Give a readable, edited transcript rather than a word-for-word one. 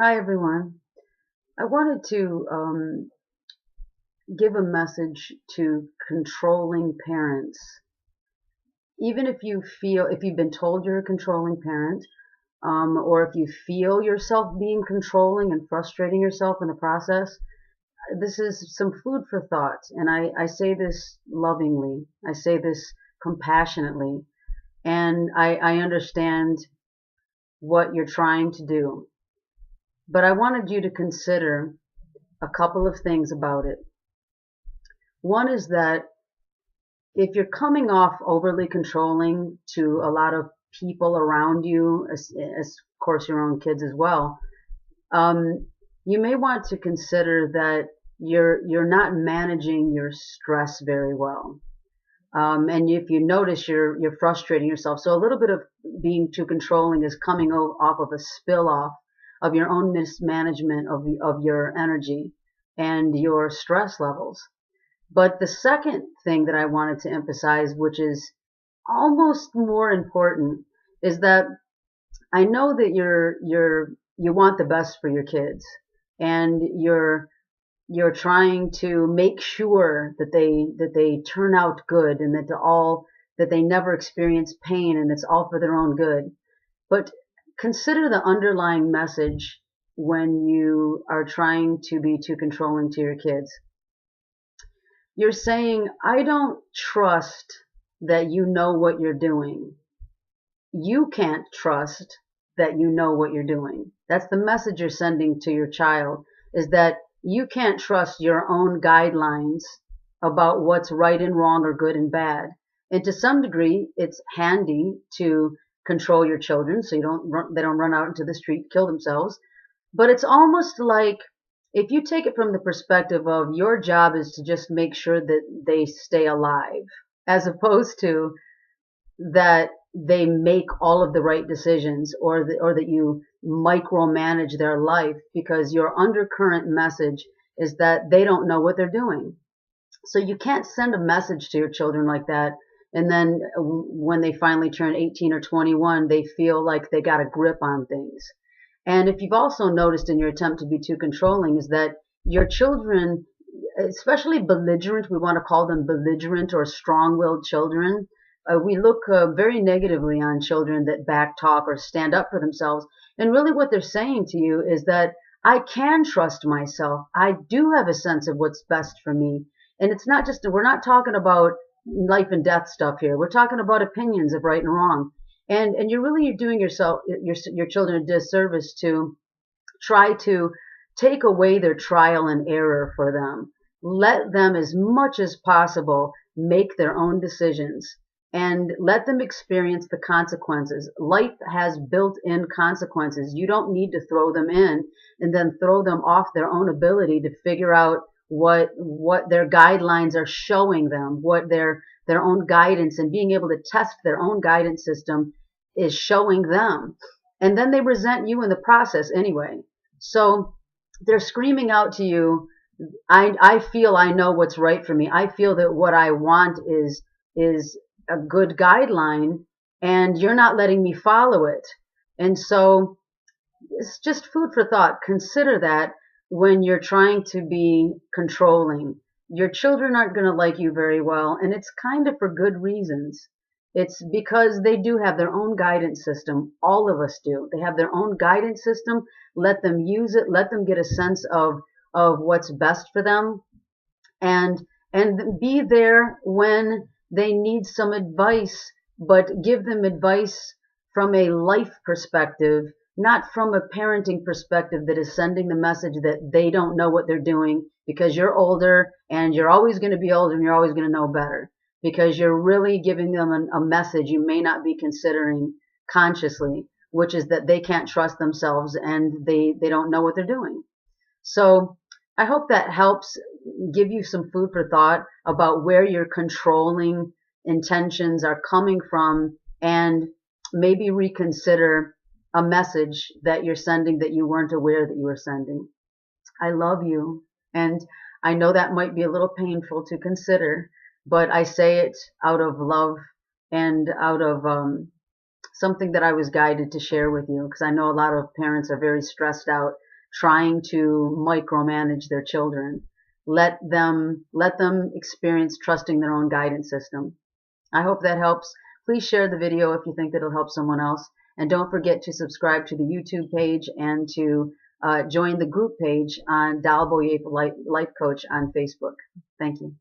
Hi, everyone. I wanted to give a message to controlling parents. Even if you've been told you're a controlling parent, or if you feel yourself being controlling and frustrating yourself in the process, this is some food for thought. And I say this lovingly, I say this compassionately, and I understand what you're trying to do. But I wanted you to consider a couple of things about it. One is that if you're coming off overly controlling to a lot of people around you, as of course your own kids as well, you may want to consider that you're not managing your stress very well. And if you notice you're frustrating yourself, so a little bit of being too controlling is coming off of a spill off of your own mismanagement of your energy and your stress levels. But the second thing that I wanted to emphasize, which is almost more important, is that I know that you want the best for your kids, and you're trying to make sure that they turn out good, and that they never experience pain, and it's all for their own good. But consider the underlying message when you are trying to be too controlling to your kids. You're saying, I don't trust that you know what you're doing. You can't trust that you know what you're doing. That's the message you're sending to your child, is that you can't trust your own guidelines about what's right and wrong or good and bad. And to some degree, it's handy to control your children so they don't run out into the street and kill themselves. But it's almost like, if you take it from the perspective of your job is to just make sure that they stay alive, as opposed to that they make all of the right decisions, or that you micromanage their life, because your undercurrent message is that they don't know what they're doing. So you can't send a message to your children like that, and then when they finally turn 18 or 21, they feel like they got a grip on things. And if you've also noticed in your attempt to be too controlling, is that your children, especially belligerent, we want to call them belligerent or strong-willed children. We look very negatively on children that backtalk or stand up for themselves. And really what they're saying to you is that I can trust myself. I do have a sense of what's best for me. And it's not just, we're not talking about life and death stuff here. We're talking about opinions of right and wrong. And you're doing your children a disservice to try to take away their trial and error for them. Let them, as much as possible, make their own decisions, and let them experience the consequences. Life has built-in consequences. You don't need to throw them in and then throw them off their own ability to figure out what their guidelines are showing them, what their own guidance and being able to test their own guidance system is showing them. And then they resent you in the process anyway. So they're screaming out to you, I feel I know what's right for me. I feel that what I want is a good guideline, and you're not letting me follow it. And so it's just food for thought. Consider that when you're trying to be controlling. Your children aren't going to like you very well, and it's kind of for good reasons. It's because they do have their own guidance system. All of us do. They have their own guidance system. Let them use it. Let them get a sense of what's best for them, and be there when they need some advice, but give them advice from a life perspective, not from a parenting perspective that is sending the message that they don't know what they're doing because you're older, and you're always going to be older, and you're always going to know better, because you're really giving them a message you may not be considering consciously, which is that they can't trust themselves, and they don't know what they're doing. So I hope that helps give you some food for thought about where your controlling intentions are coming from, and maybe reconsider a message that you're sending that you weren't aware that you were sending. I love you, and I know that might be a little painful to consider, but I say it out of love, and out of something that I was guided to share with you, because I know a lot of parents are very stressed out trying to micromanage their children. Let them experience trusting their own guidance system. I hope that helps. Please share the video if you think that it'll help someone else. And don't forget to subscribe to the YouTube page and to join the group page on Dal Boyer Life Coach on Facebook. Thank you.